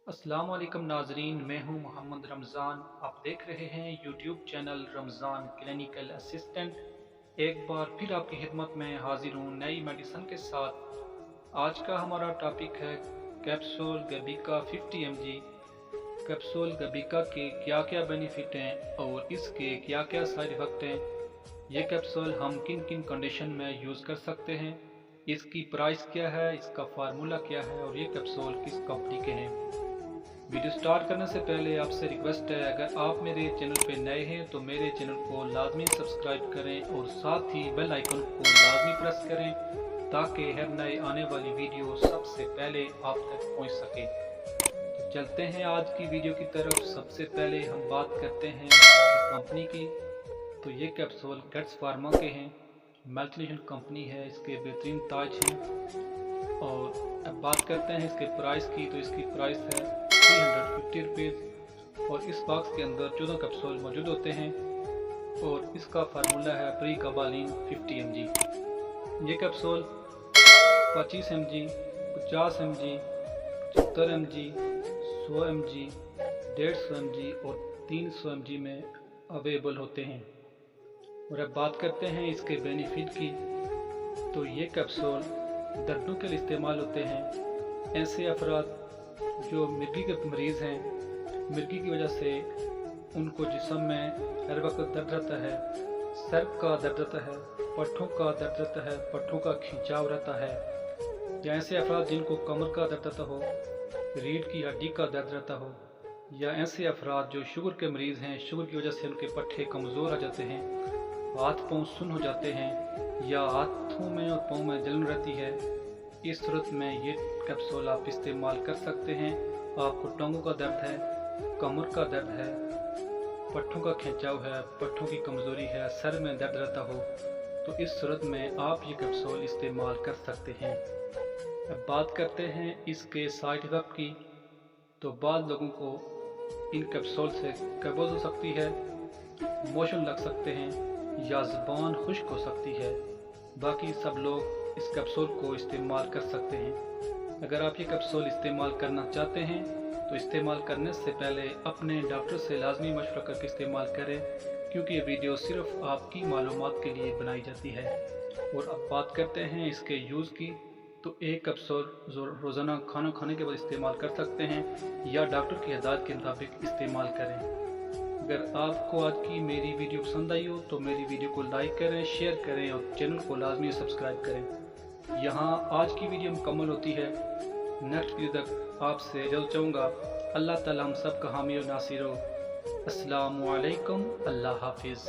अस्सलाम वालेकुम नाजरीन, मैं हूं मोहम्मद रमज़ान। आप देख रहे हैं YouTube channel Ramzan clinical assistant. एक बार फिर आपकी खिदमत में हाजिर हूं नई मेडिसन के साथ। आज का हमारा टॉपिक है कैप्सूल गबिका 50 mg। कैप्सूल गबिका के क्या क्या बेनिफिट हैं और इसके क्या क्या साइड इफ़ेक्ट हैं। ये कैप्सूल हम किन किन कंडीशन में यूज़ कर सकते हैं, इसकी प्राइस क्या है, इसका फार्मूला क्या है और ये कैप्सूल किस कंपनी के हैं। वीडियो स्टार्ट करने से पहले आपसे रिक्वेस्ट है, अगर आप मेरे चैनल पे नए हैं तो मेरे चैनल को लाजमी सब्सक्राइब करें और साथ ही बेल आइकन को लाजमी प्रेस करें ताकि हर नए आने वाली वीडियो सबसे पहले आप तक पहुंच सके। तो चलते हैं आज की वीडियो की तरफ। सबसे पहले हम बात करते हैं कंपनी की। तो ये कैप्सूल गेट्स फार्मा के हैं, मल्टीनेशनल कंपनी है, इसके बेहतरीन ताज हैं। और अब बात करते हैं इसके प्राइस की। तो इसकी प्राइस है 350 रुपीज़ और इस बॉक्स के अंदर 14 कैप्सूल मौजूद होते हैं और इसका फार्मूला है प्रीगाबालिन 50 mg। ये capsule 25 mg, 50 mg, 75 mg, 100 mg, 150 mg और 300 mg में अवेलेबल होते हैं। और अब बात करते हैं इसके बेनिफिट की। तो ये कैप्सूल दर्दों के लिए इस्तेमाल होते हैं। ऐसे अफराद जो मिर्गी के मरीज़ हैं, मिर्गी की वजह से उनको जिस्म में हर वक्त दर्द रहता है, सर का दर्द रहता है, पट्ठों का दर्द रहता है, पट्ठों का खिंचाव रहता है, या ऐसे अफराद जिनको कमर का दर्द रहता हो, रीढ़ की हड्डी का दर्द रहता हो, या ऐसे अफराद जो शुगर के मरीज़ हैं, शुगर की वजह से उनके पट्ठे कमज़ोर हो जाते हैं, हाथ पाँव सुन्न हो जाते हैं, या हाथों में और पाँव में जलन रहती है। इस सूरत में ये कैप्सूल आप इस्तेमाल कर सकते हैं। आपको टांगों का दर्द है, कमर का दर्द है, पट्ठों का खिंचाव है, पट्ठों की कमज़ोरी है, सर में दर्द रहता हो, तो इस सूरत में आप ये कैप्सूल इस्तेमाल कर सकते हैं। अब बात करते हैं इसके साइड इफ़ेक्ट की। तो बाद लोगों को इन कैप्सूल से कब्ज़ हो सकती है, मोशन लग सकते हैं या ज़ुबान खुश्क हो सकती है। बाकी सब लोग इस कैप्सूल को इस्तेमाल कर सकते हैं। अगर आप ये कैप्सूल इस्तेमाल करना चाहते हैं तो इस्तेमाल करने से पहले अपने डॉक्टर से लाजमी मशवरा करके इस्तेमाल करें, क्योंकि ये वीडियो सिर्फ आपकी मालूमात के लिए बनाई जाती है। और अब बात करते हैं इसके यूज़ की। तो एक कैप्सूल रोज़ाना खाना खाने के बाद इस्तेमाल कर सकते हैं या डॉक्टर की हिदायत के मुताबिक इस्तेमाल करें। अगर आपको आज की मेरी वीडियो पसंद आई हो तो मेरी वीडियो को लाइक करें, शेयर करें और चैनल को लाजमी सब्सक्राइब करें। यहाँ आज की वीडियो मुकम्मल होती है। नेक्स्ट वीडियो तक आपसे इजाज़त चाहूँगा। अल्लाह ताला हम सब का हामी और नासिर हो। अस्सलामु अलैकुम, अल्लाह हाफिज़।